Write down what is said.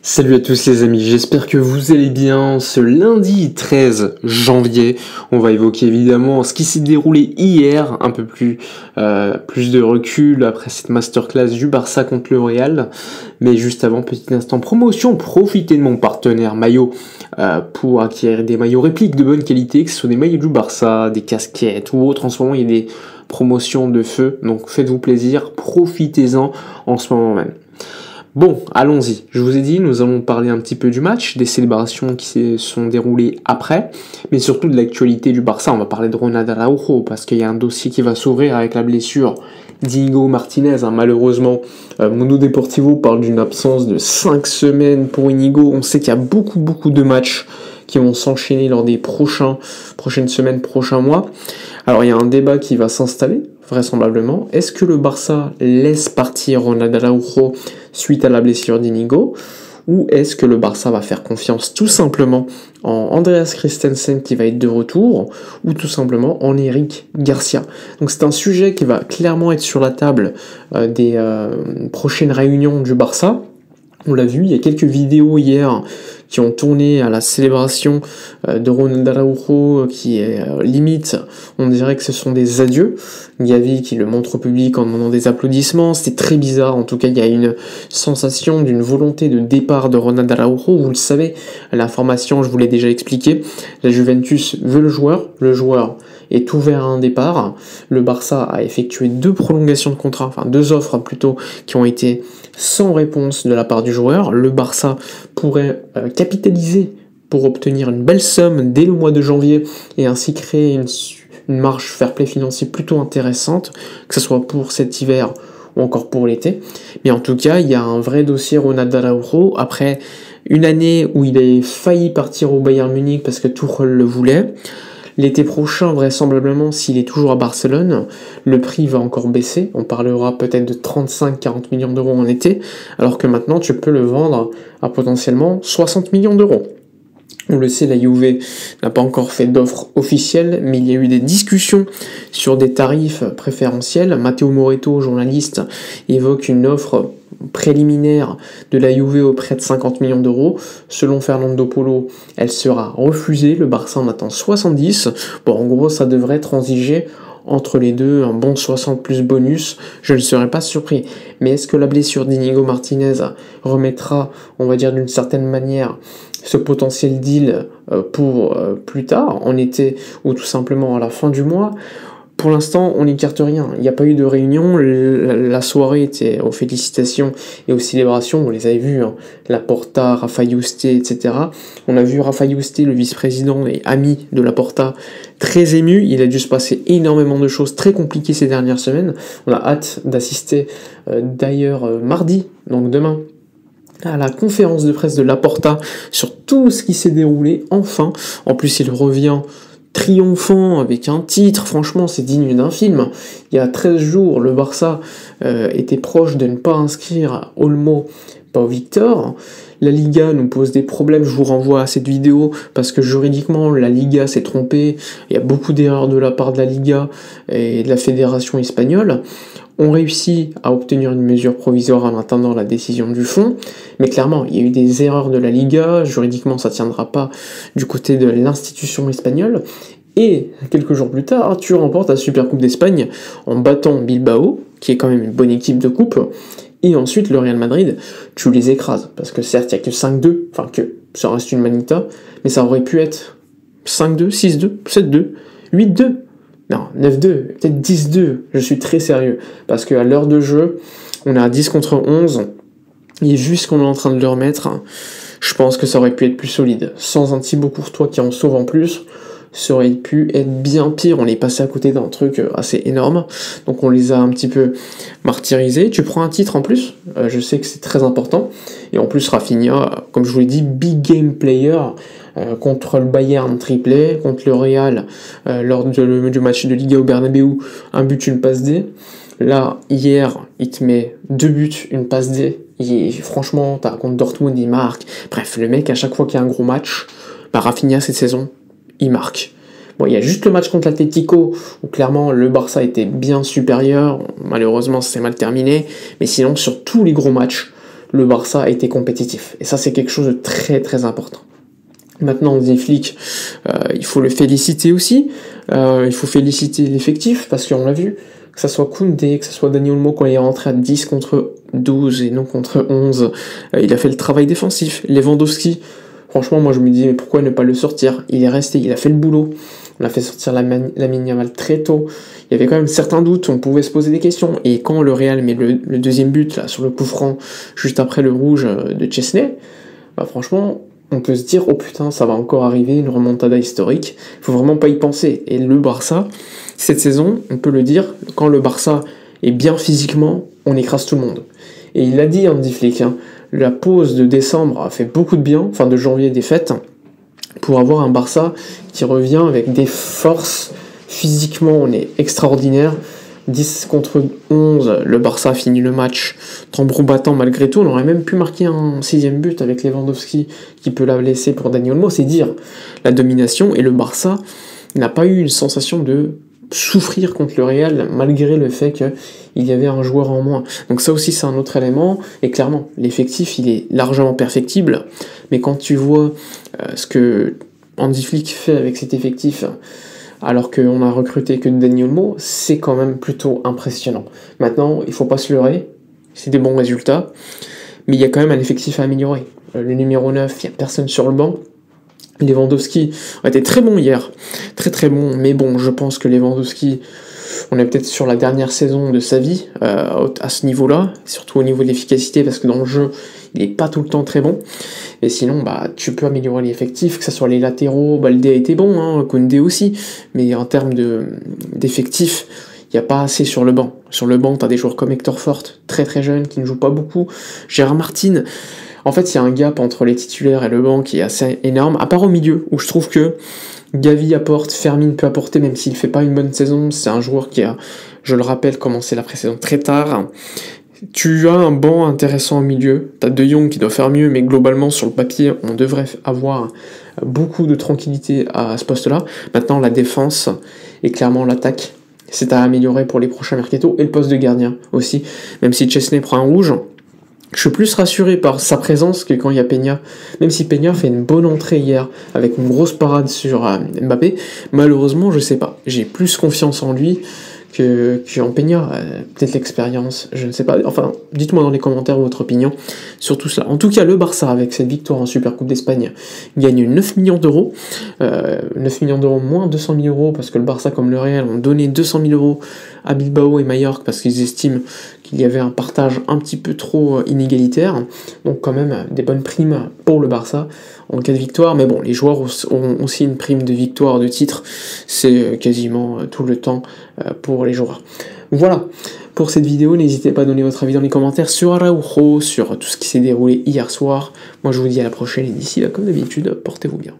Salut à tous les amis, j'espère que vous allez bien. Ce lundi 13 janvier, on va évoquer évidemment ce qui s'est déroulé hier, un peu plus de recul après cette masterclass du Barça contre le Real. Mais juste avant, petit instant promotion, profitez de mon partenaire maillot pour acquérir des maillots répliques de bonne qualité, que ce soit des maillots du Barça, des casquettes ou autres. En ce moment, il y a des promotions de feu, donc faites-vous plaisir, profitez-en en ce moment même. Bon, allons-y. Je vous ai dit, nous allons parler un petit peu du match, des célébrations qui se sont déroulées après, mais surtout de l'actualité du Barça. On va parler de Ronald Araujo, parce qu'il y a un dossier qui va s'ouvrir avec la blessure d'Inigo Martinez. Malheureusement, Mundo Deportivo parle d'une absence de 5 semaines pour Inigo. On sait qu'il y a beaucoup de matchs qui vont s'enchaîner lors des prochaines semaines, prochains mois. Alors il y a un débat qui va s'installer, vraisemblablement. Est-ce que le Barça laisse partir Ronald Araujo suite à la blessure d'Inigo, ou est-ce que le Barça va faire confiance tout simplement en Andreas Christensen qui va être de retour, ou tout simplement en Eric Garcia? Donc c'est un sujet qui va clairement être sur la table des prochaines réunions du Barça. On l'a vu, il y a quelques vidéos hier qui ont tourné à la célébration de Ronald Araujo qui est limite, on dirait que ce sont des adieux. Gavi qui le montre au public en demandant des applaudissements, c'était très bizarre. En tout cas, il y a une sensation d'une volonté de départ de Ronald Araujo. Vous le savez, l'information, je vous l'ai déjà expliqué, la Juventus veut le joueur est ouvert à un départ. Le Barça a effectué 2 prolongations de contrat, enfin 2 offres plutôt, qui ont été sans réponse de la part du joueur. Le Barça pourrait capitaliser pour obtenir une belle somme dès le mois de janvier et ainsi créer une marge fair play financier plutôt intéressante, que ce soit pour cet hiver ou encore pour l'été. Mais en tout cas, il y a un vrai dossier Ronald Araujo. Après une année où il a failli partir au Bayern Munich parce que Tuchel le voulait, l'été prochain, vraisemblablement, s'il est toujours à Barcelone, le prix va encore baisser. On parlera peut-être de 35-40 millions d'euros en été, alors que maintenant, tu peux le vendre à potentiellement 60 millions d'euros. On le sait, la Juve n'a pas encore fait d'offre officielle, mais il y a eu des discussions sur des tarifs préférentiels. Matteo Moretto, journaliste, évoque une offre préliminaire de la Juve auprès de 50 millions d'euros. Selon Fernando Polo, elle sera refusée. Le Barça en attend 70. Bon, en gros, ça devrait transiger entre les deux, un bon 60 plus bonus, je ne serais pas surpris. Mais est-ce que la blessure d'Inigo Martinez remettra, on va dire d'une certaine manière, ce potentiel deal pour plus tard, en été, ou tout simplement à la fin du mois? Pour l'instant, on n'écarte rien. Il n'y a pas eu de réunion. La soirée était aux félicitations et aux célébrations. On les avait vus, hein. Laporta, Rafa Yuste, etc. On a vu Rafa Yuste, le vice-président et ami de Laporta, très ému. Il a dû se passer énormément de choses très compliquées ces dernières semaines. On a hâte d'assister d'ailleurs mardi, donc demain, à la conférence de presse de Laporta sur tout ce qui s'est déroulé. Enfin, en plus, il revient triomphant avec un titre, franchement c'est digne d'un film. Il y a 13 jours, le Barça était proche de ne pas inscrire Olmo, pas Victor. La Liga nous pose des problèmes, je vous renvoie à cette vidéo parce que juridiquement la Liga s'est trompée, il y a beaucoup d'erreurs de la part de la Liga et de la fédération espagnole. On réussit à obtenir une mesure provisoire en attendant la décision du fond, mais clairement, il y a eu des erreurs de la Liga, juridiquement ça ne tiendra pas du côté de l'institution espagnole, et quelques jours plus tard, tu remportes la Supercoupe d'Espagne en battant Bilbao, qui est quand même une bonne équipe de coupe, et ensuite le Real Madrid, tu les écrases, parce que certes il n'y a que 5-2, enfin que ça reste une manita, mais ça aurait pu être 5-2, 6-2, 7-2, 8-2, non, 9-2, peut-être 10-2, je suis très sérieux, parce qu'à l'heure de jeu, on est à 10 contre 11, et vu ce qu'on est en train de leur mettre, je pense que ça aurait pu être plus solide. Sans un Thibaut Courtois qui en sauve en plus, ça aurait pu être bien pire, on est passé à côté d'un truc assez énorme, donc on les a un petit peu martyrisés. Tu prends un titre en plus, je sais que c'est très important, et en plus Rafinha, comme je vous l'ai dit, big game player, contre le Bayern triplé, contre le Real lors du match de Liga au Bernabéu, un but, une passe D. Là, hier, il te met 2 buts, une passe D. Franchement, contre Dortmund, il marque. Bref, le mec, à chaque fois qu'il y a un gros match, Rafinha cette saison, il marque. Bon, il y a juste le match contre l'Atlético, où clairement le Barça était bien supérieur. Malheureusement, c'est mal terminé. Mais sinon, sur tous les gros matchs, le Barça a été compétitif. Et ça, c'est quelque chose de très très important. Maintenant, Hansi Flick, il faut le féliciter aussi. Il faut féliciter l'effectif, parce qu'on l'a vu, que ça soit Koundé, que ça soit Dani Olmo quand il est rentré à 10 contre 12 et non contre 11. Il a fait le travail défensif. Lewandowski, franchement, moi je me dis, mais pourquoi ne pas le sortir? Il est resté, il a fait le boulot. On a fait sortir Lamine Yamal très tôt. Il y avait quand même certains doutes, on pouvait se poser des questions. Et quand le Real met le deuxième but là, sur le coup franc, juste après le rouge de Chesney, bah franchement, on peut se dire, oh putain, ça va encore arriver, une remontada historique. Il faut vraiment pas y penser. Et le Barça, cette saison, on peut le dire, quand le Barça est bien physiquement, on écrase tout le monde. Et il l'a dit, Hansi Flick, hein, la pause de décembre a fait beaucoup de bien, enfin de janvier des fêtes, pour avoir un Barça qui revient avec des forces. Physiquement, on est extraordinaire. 10 contre 11, le Barça a fini le match tambour battant malgré tout. On aurait même pu marquer un 6ème but avec Lewandowski qui peut la laisser pour Dani Olmo. C'est dire la domination, et le Barça n'a pas eu une sensation de souffrir contre le Real malgré le fait qu'il y avait un joueur en moins. Donc ça aussi c'est un autre élément, et clairement l'effectif il est largement perfectible, mais quand tu vois ce que Hansi Flick fait avec cet effectif, alors qu'on a recruté que Dani Olmo, c'est quand même plutôt impressionnant. Maintenant, il faut pas se leurrer, c'est des bons résultats, mais il y a quand même un effectif à améliorer. Le numéro 9, il n'y a personne sur le banc. Lewandowski a été très bon hier, très très bon, mais bon, je pense que Lewandowski, on est peut-être sur la dernière saison de sa vie à ce niveau-là, surtout au niveau de l'efficacité, parce que dans le jeu, il n'est pas tout le temps très bon. Et sinon, bah, tu peux améliorer l'effectif, que ce soit les latéraux, Baldé a été bon, hein, Koundé aussi, mais en termes d'effectifs, il n'y a pas assez sur le banc. Sur le banc, tu as des joueurs comme Hector Fort, très très jeune, qui ne joue pas beaucoup, Gérard Martin. En fait, il y a un gap entre les titulaires et le banc qui est assez énorme, à part au milieu, où je trouve que Gavi apporte, Fermin peut apporter, même s'il ne fait pas une bonne saison. C'est un joueur qui a, je le rappelle, commencé la pré-saison très tard. Tu as un banc intéressant au milieu, tu as De Jong qui doit faire mieux, mais globalement, sur le papier, on devrait avoir beaucoup de tranquillité à ce poste-là. Maintenant, la défense et clairement l'attaque, c'est à améliorer pour les prochains mercato, et le poste de gardien aussi, même si Chesney prend un rouge. Je suis plus rassuré par sa présence que quand il y a Peña. Même si Peña fait une bonne entrée hier, avec une grosse parade sur Mbappé, malheureusement, je sais pas. J'ai plus confiance en lui qu'en Peña. Peut-être l'expérience, je ne sais pas. Enfin, dites-moi dans les commentaires votre opinion sur tout cela. En tout cas, le Barça, avec cette victoire en Supercoupe d'Espagne, gagne 9 millions d'euros. 9 millions d'euros moins 200 000 euros, parce que le Barça, comme le Real, ont donné 200 000 euros à Bilbao et Mallorca, parce qu'ils estiment qu'il y avait un partage un petit peu trop inégalitaire. Donc quand même des bonnes primes pour le Barça en cas de victoire. Mais bon, les joueurs ont aussi une prime de victoire, de titre. C'est quasiment tout le temps pour les joueurs. Voilà pour cette vidéo. N'hésitez pas à donner votre avis dans les commentaires sur Araujo, sur tout ce qui s'est déroulé hier soir. Moi je vous dis à la prochaine, et d'ici là, comme d'habitude, portez-vous bien.